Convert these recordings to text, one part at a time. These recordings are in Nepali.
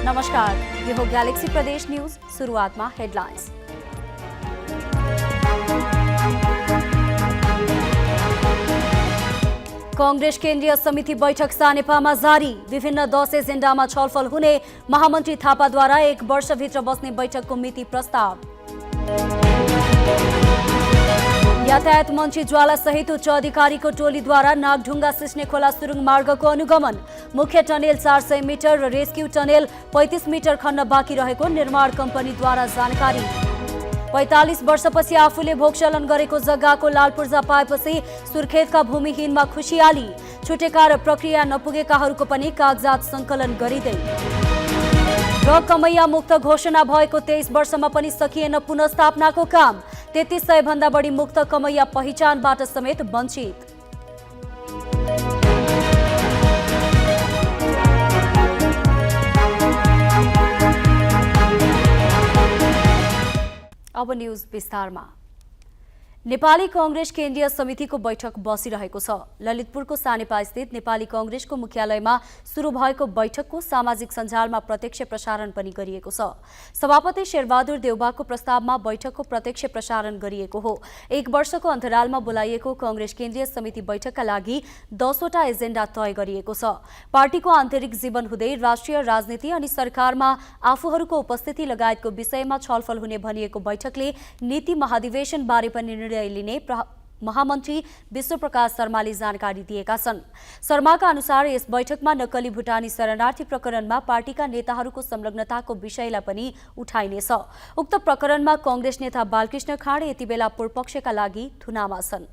नमस्कार, ये हो गैलेक्सी प्रदेश न्यूज। शुरुआत में हेडलाइंस। कांग्रेस केन्द्रीय समिति बैठक सानेपामा जारी। विभिन्न 10 एजेन्डामा छलफल हुने महामन्त्री थापाद्वारा 1 वर्षभित्र बस्ने बैठकको मिति प्रस्ताव। यातायात मन्त्री ज्वाला सहित उच्च अधिकारीको टोलीद्वारा नागढुङ्गा सिस्नेखोला सुरुङ मार्गको अनुगमन। मुख्य टनेल 400 मिटर र रेस्क्यू टनेल 35 मिटर खन्न बाँकी रहेको निर्माण कम्पनीद्वारा जानकारी। 45 वर्षपछि आफूले भोगचलन गरेको जग्गाको लालपूर्जा पाएपछि सुर्खेतका भूमिहीनमा खुसियाली। छुटेका र प्रक्रिया नपुगेकाहरूको पनि कागजात सङ्कलन गरिँदै। र कमैया मुक्त घोषणा भएको 23 वर्षमा पनि सकिएन पुनर्स्थापनाको काम। 3300 भन्दा बढी मुक्त कमैया पहिचानबाट समेत वञ्चित। अब न्यूज विस्तारमा। नेपाली कांग्रेस केन्द्रीय समितिको बैठक बसिरहेको छ। ललितपुरको सानेपा स्थित नेपाली कांग्रेसको मुख्यालयमा सुरु भएको बैठकको सामाजिक सञ्जालमा प्रत्यक्ष प्रसारण पनि गरिएको छ। सभापति शेरबहादुर देउबाको प्रस्तावमा बैठकको प्रत्यक्ष प्रसारण गरिएको हो। 1 वर्षको अन्तरालमा बोलाइएको कांग्रेस केन्द्रीय समिति बैठकका लागि 10 वटा एजेन्डा तय गरिएको छ। पार्टीको आन्तरिक जीवन हुँदै राष्ट्रिय राजनीति अनि सरकारमा आफूहरूको उपस्थिति लगायतको विषयमा छलफल हुने भनिएको बैठकले नीति महाधिवेशन बारे पनि निर्णय लिने महामन्त्री विश्वप्रकाश शर्माले जानकारी दिएका छन्। शर्माका अनुसार यस बैठकमा नक्कली भुटानी शरणार्थी प्रकरणमा पार्टीका नेताहरूको संलग्नताको विषयलाई पनि उठाइनेछ। उक्त प्रकरणमा कांग्रेस नेता बालकृष्ण खाँड यतिबेला पूर्वपक्षका लागि थुनामा छन्।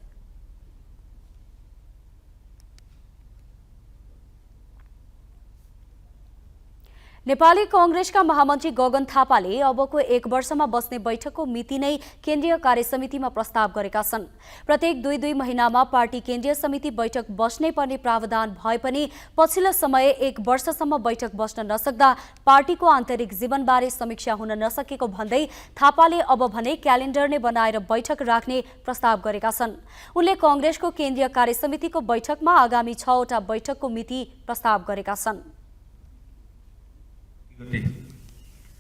नेपाली कांग्रेसका महामन्त्री गगन थापाले अबको 1 वर्षमा बस्ने बैठकको मिति नै केन्द्रीय कार्यसमितिमा प्रस्ताव गरेका छन्। प्रत्येक 2-2 महिनामा पार्टी केन्द्रीय समिति बैठक बस्नै पर्ने प्रावधान भए पनि पछिल्लो समय 1 वर्षसम्म बैठक बस्न नसक्दा पार्टीको आन्तरिक जीवनबारे समीक्षा हुन नसकेको भन्दै थापाले अब भने क्यालेन्डर नै बनाएर बैठक राख्ने प्रस्ताव गरेका छन्। उनले कांग्रेसको केन्द्रीय कार्यसमितिको बैठकमा आगामी 6 वटा बैठकको मिति प्रस्ताव गरेका छन्।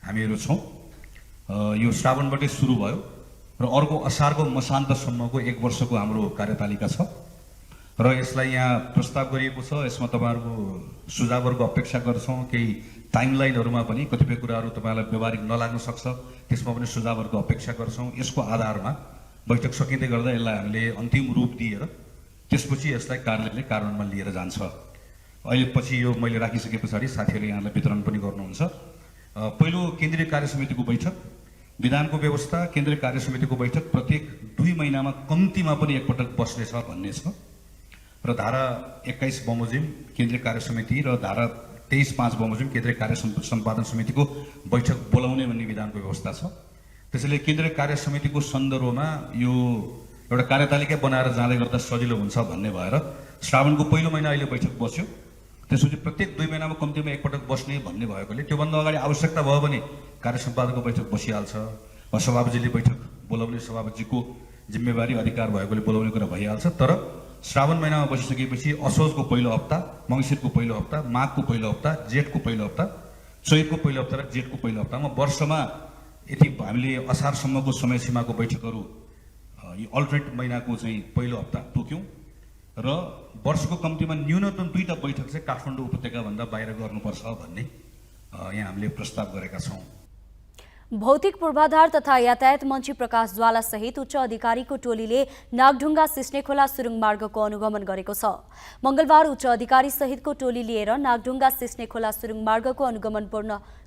हामीहरू छौं। यो श्रावणबाटै सुरु भयो र अर्को असारको मसान्तसम्मको 1 वर्षको हाम्रो कार्यतालिका छ र यसलाई यहाँ प्रस्ताव गरिएको छ। यसमा तपाईहरुको सुझावहरूको अपेक्षा गर्छौं। केही टाइमलाइनहरुमा पनि कतिपय कुराहरू तपाईलाई व्यवहारिक नलाग्न सक्छ, त्यसमा पनि सुझावहरूको अपेक्षा गर्छौं। यसको आधारमा बैठक सकिँदै गर्दा यसलाई हामीले अन्तिम रूप दिएर त्यसपछि यसलाई कार्यालयले कार्यान्वयनमा लिएर जान्छ। अहिले पछि यो मैले राखिसके पछाडि साथीहरूले यहाँलाई वितरण पनि गर्नुहुन्छ। पहिलो केन्द्रीय कार्यसमितिको बैठक, विधानको व्यवस्था केन्द्रीय कार्यसमितिको बैठक प्रत्येक 2 महिनामा कम्तीमा पनि एकपटक बस्नेछ भन्ने छ र धारा 21 बमोजिम केन्द्रीय कार्यसमिति र धारा 23(5) बमोजिम केन्द्रीय कार्य सम्पादन समितिको बैठक बोलाउने भन्ने विधानको व्यवस्था छ। त्यसैले केन्द्रीय कार्यसमितिको सन्दर्भमा यो एउटा कार्यतालिका बनाएर जाँदै गर्दा सजिलो हुन्छ भन्ने भएर श्रावणको पहिलो महिना अहिले बैठक बस्यो। त्यसपछि प्रत्येक 2 महिनामा कम्तीमा एकपटक बस्ने भन्ने भएकोले त्योभन्दा अगाडि आवश्यकता भयो भने कार्य सम्पादकको बैठक बसिहाल्छ वा सभापतिले बैठक बोलाउने सभापतिको जिम्मेवारी अधिकार भएकोले बोलाउने कुरा भइहाल्छ। तर श्रावण महिनामा बसिसकेपछि असोजको पहिलो हप्ता, मङ्सिरको पहिलो हप्ता, माघको पहिलो हप्ता, जेठको पहिलो हप्ता, चैतको पहिलो हप्ता र जेठको पहिलो हप्तामा वर्षमा यति हामीले असारसम्मको समय सीमाको बैठकहरू यो अल्टरनेट महिनाको चाहिँ पहिलो हप्ता तोक्यौं र वर्षको कम्तीमा न्यूनतम 2टा बैठक चाहिँ काठमाडौँ उपत्यका भन्दा बाहिर गर्नुपर्छ भन्ने यहाँ हामीले प्रस्ताव गरेका छौं। भौतिक पूर्वाधार तथा यातायात मन्त्री प्रकाश ज्वाला सहित उच्च अधिकारीको टोलीले नागढुङ्गा सिस्नेखोला सुरुङ मार्गको अनुगमन गरेको छ। मंगलबार उच्च अधिकारी सहितको टोली लिएर नागढुङ्गा सिस्नेखोला सुरुङ मार्गको अनुगमन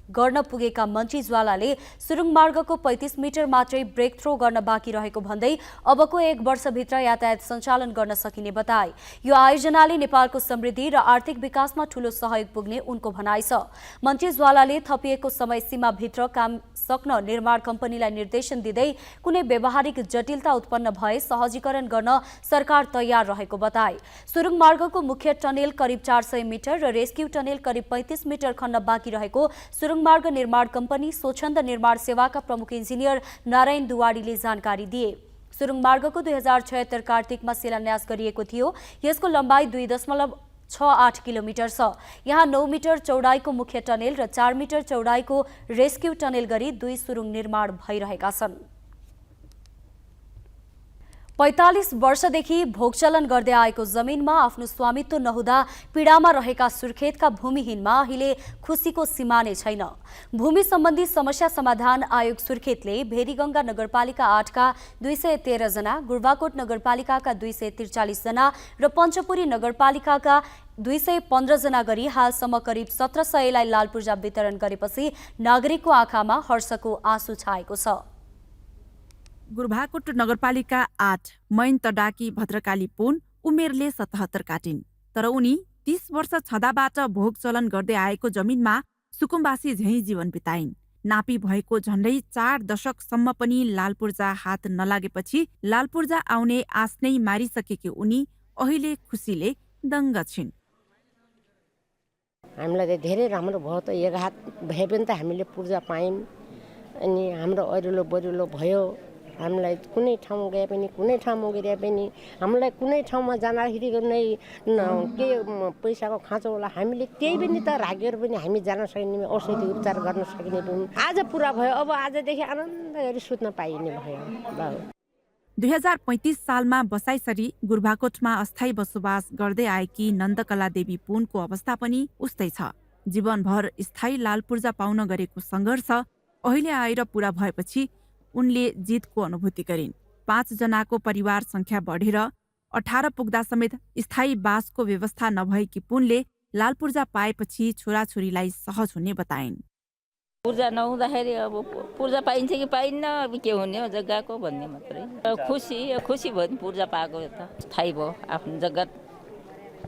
गर्न पुगेका मन्त्री ज्वालाले सुरुङ मार्गको 35 मिटर मात्रै ब्रेक थ्रो गर्न बाँकी रहेको भन्दै अबको 1 वर्षभित्र यातायात सञ्चालन गर्न सकिने बताए। यो आयोजनाले नेपालको समृद्धि र आर्थिक विकासमा ठूलो सहयोग पुग्ने उनको भनाइ छ। मन्त्री ज्वालाले थपिएको समय सीमाभित्र काम सक्न निर्माण कम्पनीलाई निर्देशन दिँदै कुनै व्यावहारिक जटिलता उत्पन्न भए सहजीकरण गर्न सरकार तयार रहेको बताए। सुरुङ मार्गको मुख्य टनेल करिब 400 मिटर र रेस्क्यू टनेल करिब 35 मिटर खन्न बाँकी रहेको सुरुङ मार्ग निर्माण कम्पनी स्वच्छन्द निर्माण सेवाका प्रमुख इन्जिनियर नारायण दुवाडीले जानकारी दिए। सुरुङ मार्गको 2076 कार्तिकमा शिलान्यास गरिएको थियो। यसको लम्बाई 6-8 किलोमिटर छ। यहाँ 9 मिटर चौडाइको मुख्य टनेल र 4 मिटर चौडाइको रेस्क्यु टनेल गरी 2 सुरुङ निर्माण भइरहेका छन्। 45 वर्षदेखि भोगचलन गर्दै आएको जमिनमा आफ्नो स्वामित्व नहुँदा पीडामा रहेका सुर्खेतका भूमिहीनमा अहिले खुसीको सीमा नै छैन। भूमि सम्बन्धी समस्या समाधान आयोग सुर्खेतले भेरीगंगा नगरपालिका 8 का 213 जना, गुर्बाकोट नगरपालिकाका 243 जना र पञ्चपुरी नगरपालिकाका 215 जना गरी हालसम्म करिब 1700 लाई लाल पूर्जा वितरण गरेपछि नागरिकको आँखामा हर्षको आँसु छाएको छ। गुर्बाकोट नगरपालिका 8 मैन तडाकी भद्रकाली पुन उमेरले 77 काटिन्, तर उनी 30 वर्ष छँदाबाट भोग चलन गर्दै आएको जमिनमा सुकुम्बासी झैँ जीवन बिताइन्। नापी भएको झण्डै 4 दशकसम्म पनि लाल पूर्जा हात नलागेपछि लाल पूर्जा आउने आश नै मारिसकेकी उनी अहिले खुसीले दङ्ग छिन्। हामीलाई त धेरै राम्रो भयो त, एक हात भए पनि त हामीले पूर्जा पायौँ। अनि हाम्रो अरूलो बरुलो भयो। हामीलाई कुनै ठाउँ गए पनि कुनै ठाउँमा गए पनि हामीलाई कुनै ठाउँमा जाँदाखेरि नै के पैसाको खाँचो होला, हामीले केही पनि त राखेर पनि हामी जान सक्ने, औषधि उपचार गर्न सक्ने पनि आज पुरा भयो। अब आजदेखि आनन्द गरी सुत्न पाइने भयो। 2035 सालमा बसाइसरी गुर्बाकोटमा अस्थायी बसोबास गर्दै आएकी नन्दकला देवी पुनको अवस्था पनि उस्तै छ। जीवनभर स्थायी लाल पूर्जा पाउन गरेको सङ्घर्ष अहिले आएर पूरा भएपछि उनले जितको अनुभूति गरिन्। 5 जनाको परिवार संख्या बढेर 18 पुग्दा समेत स्थायी बासको व्यवस्था नभएकी पुनले लाल पूर्जा पाएपछि छोराछोरीलाई सहज हुने बताइन्। पूर्जा नहुँदाखेरि अब पूर्जा पाइन्छ कि पाइन्न, अब के हुने हो जग्गाको भन्ने मात्रै। खुसी भयो नि पूर्जा पाएको त थाहै भयो। आफ्नो जग्गा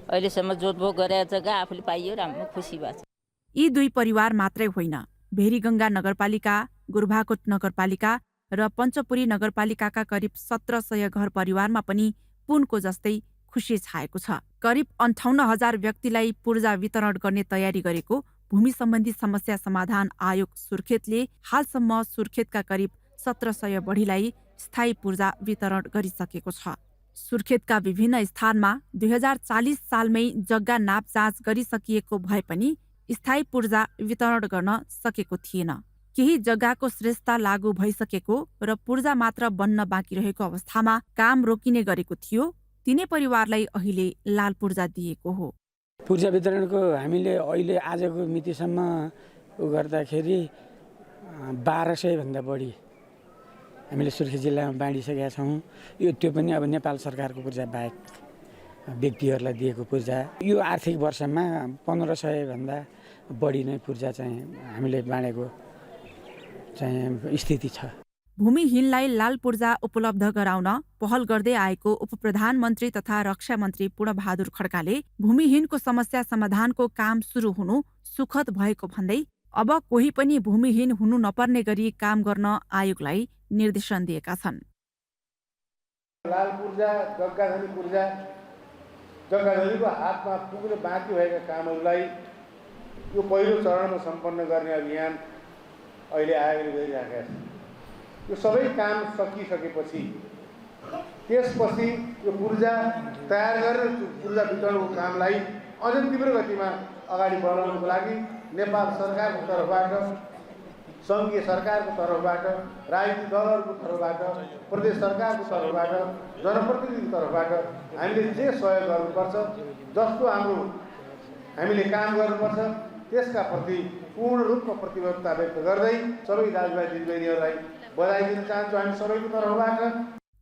अहिलेसम्म जोतभोग गरेर जग्गा आफूले पाइयो, राम्रो खुसी भएको छ। यी 2 परिवार मात्रै होइन, भेरीगंगा नगरपालिका, गुर्बाकोट नगरपालिका र पञ्चपुरी नगरपालिकाका करिब 1700 घर परिवारमा पनि पुनको जस्तै खुसी छाएको छ। करिब 58,000 व्यक्तिलाई पूर्जा वितरण गर्ने तयारी गरेको भूमि सम्बन्धी समस्या समाधान आयोग सुर्खेतले हालसम्म सुर्खेतका करिब 1700 बढीलाई स्थायी पूर्जा वितरण गरिसकेको छ। सुर्खेतका विभिन्न स्थानमा 2040 सालमै जग्गा नापजाँच गरिसकिएको भए पनि स्थायी पूर्जा वितरण गर्न सकेको थिएन। केही जग्गाको श्रेष्ठता लागू भइसकेको र पूर्जा मात्र बन्न बाँकी रहेको अवस्थामा काम रोकिने गरेको थियो। तिनै परिवारलाई अहिले लाल पूर्जा दिएको हो। पूर्जा वितरणको हामीले अहिले आजको मितिसम्म गर्दाखेरि 1200 भन्दा बढी हामीले सुर्खेत जिल्लामा बाँडिसकेका छौँ। त्यो पनि अब नेपाल सरकारको पूर्जा बाहेक व्यक्तिहरूलाई दिएको पूर्जा। यो आर्थिक वर्षमा 1500 भन्दा बढी नै पूर्जा चाहिँ हामीले बाँडेको चाहिँ स्थिति छ। भूमिहीनलाई लाल पूर्जा उपलब्ध गराउन पहल गर्दै आएको उपप्रधानमन्त्री तथा रक्षा मन्त्री पूर्णबहादुर खड्काले भूमिहीनको समस्या समाधानको काम सुरु हुनु सुखद भएको भन्दै अब कोही पनि भूमिहीन हुनु नपर्ने गरी काम गर्न आयोगलाई निर्देशन दिएका छन्। लाल पूर्जा, जग्गाधनी पूर्जा, जग्गाधनीको हातमा पुग्न बाँकी भएका कामहरूलाई यो पहिलो चरणमा सम्पन्न गर्ने अभियान अहिले आयोगले गरिराखेका छ। यो सबै काम सकिसकेपछि त्यसपछि यो पूर्जा तयार गरेर पूर्जा वितरणको कामलाई अझ तीव्र गतिमा अगाडि बढाउनको लागि नेपाल सरकारको तर्फबाट, सङ्घीय सरकारको तर्फबाट, राजनीतिक दलहरूको तर्फबाट, प्रदेश सरकारको तर्फबाट, जनप्रतिनिधिको तर्फबाट हामीले जे सहयोग गर्नुपर्छ, जस्तो हामीले काम गर्नुपर्छ त्यसका प्रति पूर्ण रूपमा प्रतिबद्धता व्यक्त गर्दै सबै दाजुभाइ दिदीबहिनीहरूलाई बधाई दिन चाहन्छु हामी सबैको तर्फबाट।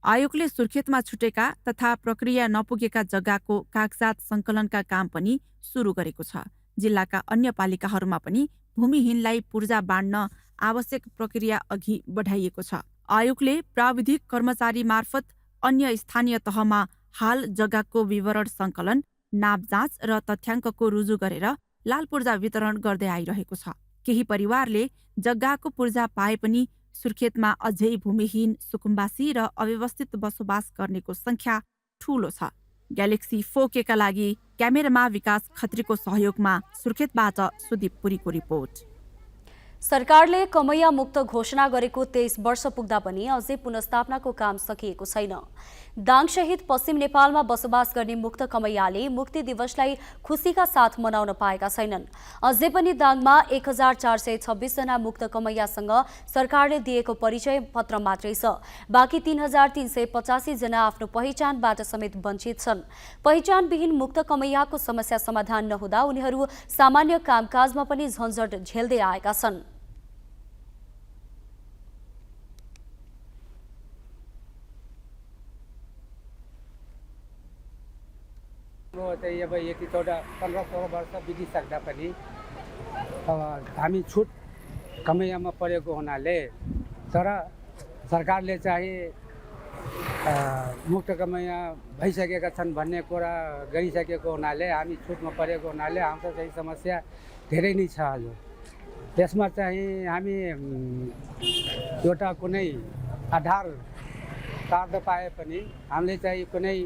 आयोगले सुर्खेतमा छुटेका तथा प्रक्रिया नपुगेका जग्गाको कागजात सङ्कलनका काम पनि सुरु गरेको छ। जिल्लाका अन्य पालिकाहरूमा पनि भूमिहीनलाई पूर्जा बाँड्न आवश्यक प्रक्रिया अघि बढाइएको छ। आयोगले प्राविधिक कर्मचारी मार्फत अन्य स्थानीय तहमा हाल जग्गाको विवरण सङ्कलन, नापजाँच र तथ्याङ्कको रुजु गरेर लाल पूर्जा वितरण गर्दै आइरहेको छ। केही परिवारले जग्गाको पूर्जा पाए पनि सुर्खेतमा अझै भूमिहीन, सुकुम्बासी र अव्यवस्थित बसोबास गर्नेको संख्या ठूलो छ। ग्यालेक्सी 4K का लागि क्यामेरामा विकास खत्रीको सहयोगमा सुर्खेतबाट सुदीप पुरीको रिपोर्ट। सरकारले कमैया मुक्त घोषणा गरेको 23 वर्ष पुग्दा पनि अझै पुनर्स्थापनाको काम सकिएको छैन। दाङसहित पश्चिम नेपालमा बसोबास गर्ने मुक्त कमैयाले मुक्ति दिवसलाई खुसीका साथ मनाउन पाएका छैनन्। अझै पनि दाङमा 1426 जना मुक्त कमैयासँग सरकारले दिएको परिचय पत्र मात्रै छ। बाँकी 3385 जना आफ्नो पहिचानबाट समेत वञ्चित छन्। पहिचानविहीन मुक्त कमैयाको समस्या समाधान नहुँदा उनीहरू सामान्य कामकाजमा पनि झन्झट झेल्दै आएका छन्। चाहिँ अब यति 15-16 वर्ष बितिसक्दा पनि हामी छुट कमैयामा परेको हुनाले तर सरकारले चाहिँ मुक्त कमैया भइसकेका छन् भन्ने कुरा गरिसकेको हुनाले हामी छुटमा परेको हुनाले हाम्रो चाहिँ समस्या धेरै नै छ। हजुर त्यसमा चाहिँ हामी एउटा कुनै आधार कार्ड पाए पनि हामीले चाहिँ कुनै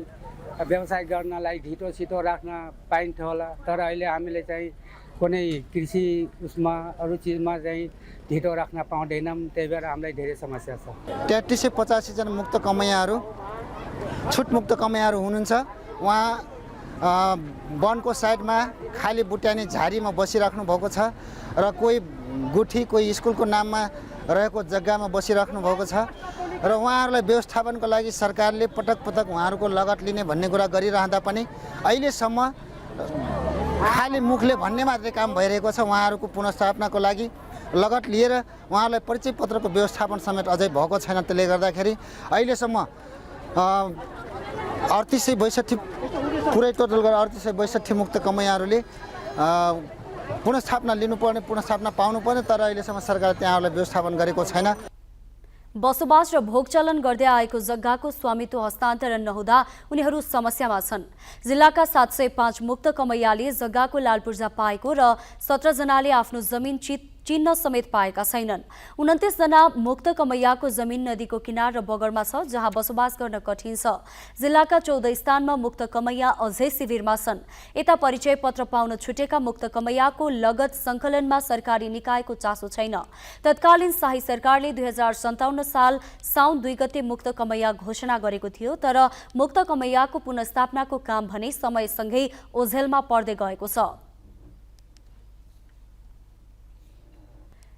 व्यवसाय गर्नलाई ढिटो छिटो राख्न पाइन्थ्यो होला, तर अहिले हामीले चाहिँ कुनै कृषि उसमा अरू चिजमा चाहिँ ढिटो राख्न पाउँदैनौँ। त्यही भएर हामीलाई धेरै समस्या छ। 3385 जना मुक्त कमैयाहरू छुटमुक्त कमैयाहरू हुनुहुन्छ। उहाँ वनको साइडमा खाली बुट्यानी झारीमा बसिराख्नु भएको छ र कोही गुठी कोही स्कुलको नाममा रहेको जग्गामा बसिराख्नु भएको छ र उहाँहरूलाई व्यवस्थापनको लागि सरकारले पटक पटक उहाँहरूको लगत लिने भन्ने कुरा गरिरहँदा पनि अहिलेसम्म खाली मुखले भन्ने मात्रै काम भइरहेको छ। उहाँहरूको पुनर्स्थापनाको लागि लगत लिएर उहाँहरूलाई परिचय पत्रको व्यवस्थापन समेत अझै भएको छैन। त्यसले गर्दाखेरि अहिलेसम्म 3862 पुरै टोटल गरेर 3862 मुक्त कमैयाहरूले पुनर्स्थापना लिनुपर्ने पुनर्स्थापना पाउनुपर्ने, तर अहिलेसम्म सरकारले त्यहाँहरूलाई व्यवस्थापन गरेको छैन। बसोबास र भोगचलन गर्दै आएको जग्गाको स्वामित्व हस्तान्तरण नहुँदा उनीहरू समस्यामा छन्। जिल्लाका 705 मुक्त कमैयाले जग्गाको लालपूर्जा पाएको र 17 जनाले आफ्नो जमिन चिन्ह समेत पाएका छैनन्। 29 जना मुक्त कमैयाको जमिन नदीको किनार र बगरमा छ, जहाँ बसोबास गर्न कठिन छ। जिल्लाका 14 स्थानमा मुक्त कमैया अझै शिविरमा छन्। यता परिचय पत्र पाउन छुटेका मुक्त कमैयाको लगत सङ्कलनमा सरकारी निकायको चासो छैन। तत्कालीन शाही सरकारले 2057 साल साउन 2 गते मुक्त कमैया घोषणा गरेको थियो, तर मुक्त कमैयाको पुनर्स्थापनाको काम भने समयसँगै ओझेलमा पर्दै गएको छ।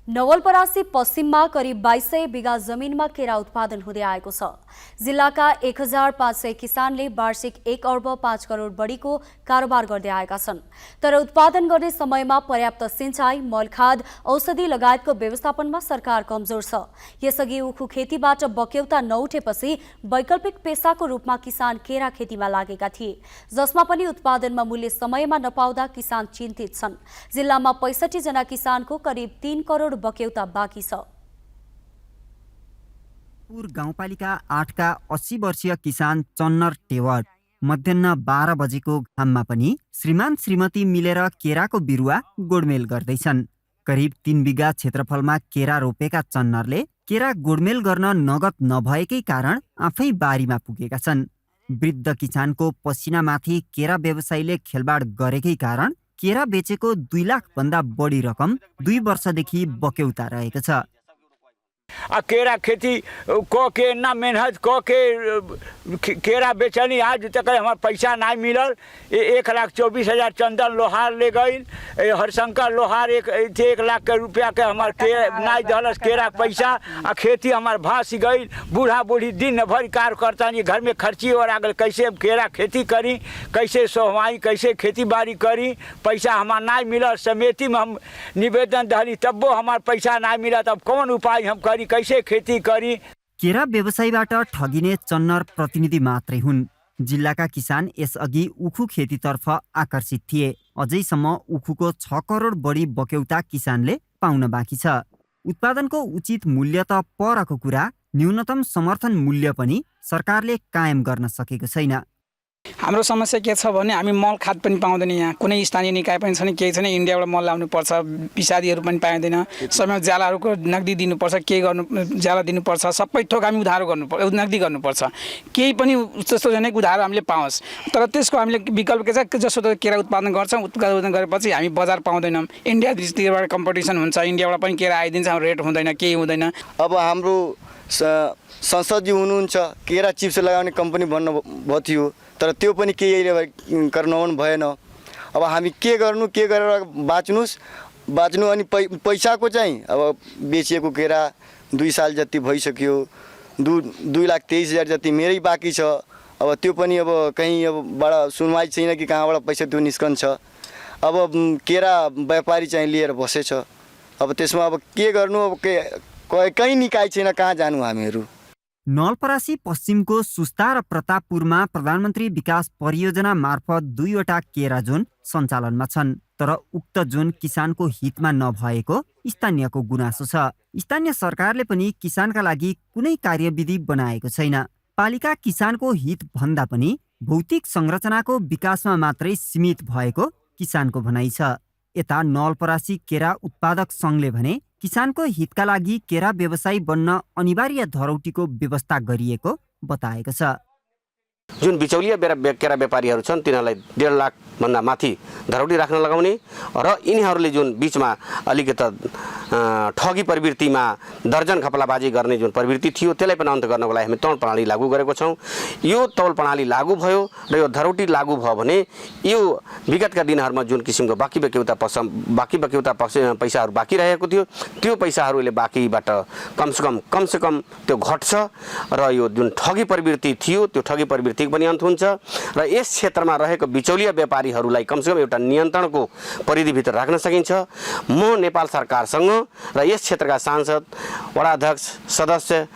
नवलपरासी पश्चिममा करिब 2200 बिघा जमिनमा केरा उत्पादन हुँदै आएको छ। जिल्लाका 1500 किसानले वार्षिक 1 अर्ब 5 करोड बढीको कारोबार गर्दै आएका छन्। तर उत्पादन गर्ने समयमा पर्याप्त सिंचाई, मलखाद, औषधि लगायतको व्यवस्थापनमा सरकार कमजोर छ। यसअघि उखु खेतीबाट बक्यौता नउठेपछि वैकल्पिक पेसाको रूपमा किसान केरा खेतीमा लागेका थिए, जसमा पनि उत्पादनमा मूल्य समयमा नपाउँदा किसान चिन्तित छन्। जिल्लामा 65 जना किसानको करिब 3 करोड बक्यौता बाँकी छ। पुर गाउँपालिका 8 का 80 वर्षीय किसान चन्नर टेवर मध्याह 12 बजेको घाममा पनि श्रीमान श्रीमती मिलेर केराको बिरुवा गोडमेल गर्दैछन्। करिब 3 बिघा क्षेत्रफलमा केरा रोपेका चन्नरले केरा गोडमेल गर्न नगद नभएकै कारण आफै बारीमा पुगेका छन्। वृद्ध किसानको पसिनामाथि केरा व्यवसायीले खेलबाड गरेकै कारण केरा बेचेको 2 लाख भन्दा बढी रकम 2 वर्षदेखि बक्यौता रहेको छ। केरा खेती क के ना मेहनत क के केरा बेचनी, आज तक हमार पैसा नहीं मिलल। 1,24,000 चंदन लोहार ले गई, हरशंकर लोहार 1 लाख के रुपया के हमार नहीं दलस केरा पैसा। आ खेती हमार भास गई। बूढ़ा बूढ़ी दिन भर कार करता नहीं, घर में खर्ची और आगल कैसे केरा खेती करी, कैसे सोहवाई, कैसे खेती बाड़ी करी। पैसा हमार नहीं मिलल। समिति में हम निवेदन दहली तब हमार पैसा नहीं मिला, तब कौन उपाय हम करी, कैसे खेती करी। केरा व्यवसायबाट ठगिने चन्नर प्रतिनिधि मात्रै हुन्। जिल्लाका किसान यसअघि उखु खेतीतर्फ आकर्षित थिए। अझैसम्म उखुको 6 करोड बढी बक्यौता किसानले पाउन बाँकी छ। उत्पादनको उचित मूल्य त परको कुरा, न्यूनतम समर्थन मूल्य पनि सरकारले कायम गर्न सकेको छैन। हाम्रो समस्या के छ भने हामी मल खाद पनि पाउँदैन। यहाँ कुनै स्थानीय निकाय पनि छैन, केही छैन। इन्डियाबाट मल ल्याउनु पर्छ, पिसादीहरू पनि पाइँदैन। समय ज्यालाहरूको नगदी दिनुपर्छ, के गर्नु ज्याला दिनुपर्छ, सबै थोक हामी उधारो गर्नुपर्छ, नगदी गर्नुपर्छ। केही पनि जस्तो छैन कि उधारो हामीले पाओस्। तर त्यसको हामीले विकल्प के छ, जसो त केरा उत्पादन गर्छौँ, उत्पादन गरेपछि हामी बजार पाउँदैनौँ। इन्डियातिरबाट कम्पिटिसन हुन्छ, इन्डियाबाट पनि केरा आइदिन्छ, हाम्रो रेट हुँदैन, केही हुँदैन। अब हाम्रो संसदजी हुनुहुन्छ, केरा चिप्स लगाउने कम्पनी बन्न भएको थियो, तर त्यो पनि केही गर्न भएन। अब हामी के गर्नु, के गरेर बाँच्नु अनि पैसाको चाहिँ अब बेचिएको केरा 2 साल जति भइसक्यो, 2,23,000 जति मेरै बाँकी छ। अब त्यो पनि अब कहीँ अब बडा सुनवाई छैन कि कहाँबाट पैसा त्यो निस्कन्छ। अब केरा व्यापारी चाहिँ लिएर बसेछ। अब त्यसमा अब के गर्नु, अब कहीँ निकाय छैन, कहाँ जानु हामीहरू। नवलपरासी पश्चिमको सुस्ता र प्रतापपुरमा प्रधानमन्त्री विकास परियोजना मार्फत 2वटा केरा जोन सञ्चालनमा छन्, तर उक्त जोन किसानको हितमा नभएको स्थानीयको गुनासो छ। स्थानीय सरकारले पनि किसानका लागि कुनै कार्यविधि बनाएको छैन। पालिका किसानको हित भन्दा पनि भौतिक संरचनाको विकासमा मात्रै सीमित भएको किसानको भनाइ छ। यता नवलपरासी केरा उत्पादक सङ्घले भने किसानको हितका लागि केरा व्यवसायी बन्न अनिवार्य धरौटीको व्यवस्था गरिएको बताएको छ। जुन बिचौलिया केरा व्यापारीहरू छन् तिनीहरूलाई 1.5 लाख भन्दा माथि धरौटी राख्न लगाउने र यिनीहरूले जुन बीचमा अलिकति ठगी प्रवृत्तिमा दर्जन खपलाबाजी गर्ने जुन प्रवृत्ति थियो त्यसलाई पनि अन्त गर्नको लागि हामी तौल प्रणाली लागू गरेको छौँ। यो तौल प्रणाली लागू भयो र यो धरौटी लागू भयो भने यो विगतका दिनहरूमा जुन किसिमको बाँकी पैसाहरू बाँकी रहेको थियो त्यो पैसाहरूले बाँकीबाट कमसेकम त्यो घट्छ र यो जुन ठगी प्रवृत्ति थियो त्यो ठगी प्रवृत्तिको पनि अन्त हुन्छ र यस क्षेत्रमा रहेको बिचौलिया व्यापारीहरूलाई कमसेकम एउटा नियन्त्रणको परिधिभित्र राख्न सकिन्छ। म नेपाल सरकारसँग र यस क्षेत्रका सांसद, वडाध्यक्ष, सदस्य,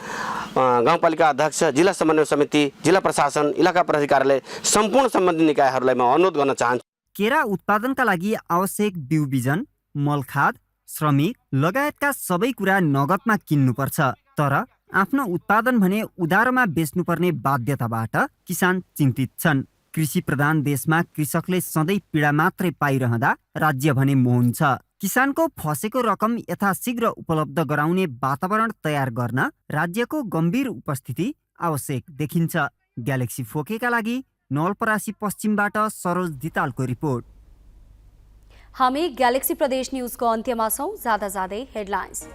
गाउँपालिका अध्यक्ष, जिल्ला समन्वय समिति, जिल्ला प्रशासन, इलाका प्राधिकारले सम्पूर्ण सम्बन्धित निकायहरूलाई म अनुरोध गर्न चाहन्छु। केरा उत्पादनका लागि आवश्यक बिउ बिजन, मलखाद, श्रमिक लगायतका सबै कुरा नगदमा किन्नुपर्छ, तर आफ्नो उत्पादन भने उधारोमा बेच्नुपर्ने बाध्यताबाट किसान चिन्तित छन्। कृषि प्रधान देशमा कृषकले सधैँ पीडा मात्रै पाइरहँदा राज्य भने मौन छ। किसानको फसेको रकम यथाशीघ्र उपलब्ध गराउने वातावरण तयार गर्न राज्यको गम्भीर उपस्थिति आवश्यक देखिन्छ। ग्यालेक्सी फोकेका लागि नवलपरासी पश्चिमबाट सरोज धितालको रिपोर्ट। हामी ग्यालेक्सी प्रदेश न्यूजको अन्त्यमा छौं। जाँदै हेडलाइन्स।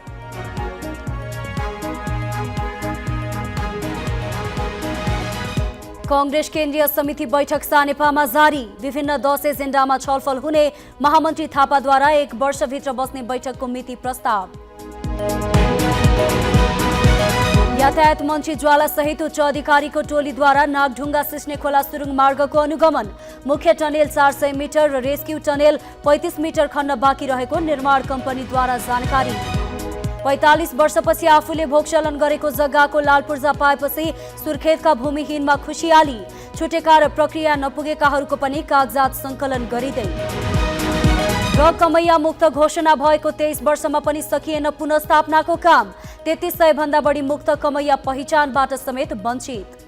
कांग्रेस केन्द्रीय समिति बैठक सानेपामा जारी। विभिन्न 10 एजेन्डामा छलफल हुने महामन्त्री थापाद्वारा 1 वर्षभित्र बस्ने बैठकको मिति प्रस्ताव। यातायात मन्त्री ज्वाला सहित उच्च अधिकारीको टोलीद्वारा नागढुङ्गा सिस्ने खोला सुरुङ मार्गको अनुगमन। मुख्य टनेल 400 मिटर र रेस्क्यू टनेल 35 मिटर खन्न बाँकी रहेको निर्माण कम्पनीद्वारा जानकारी। 45 वर्षपछि आफूले भोगचलन गरेको जग्गाको लालपूर्जा पाएपछि सुर्खेतका भूमिहीनमा खुसियाली। छुटेका र प्रक्रिया नपुगेकाहरूको पनि कागजात सङ्कलन गरिँदै। र कमैया मुक्त घोषणा भएको 23 वर्षमा पनि सकिएन पुनर्स्थापनाको काम। 3300 भन्दा बढी मुक्त कमैया पहिचानबाट समेत वञ्चित।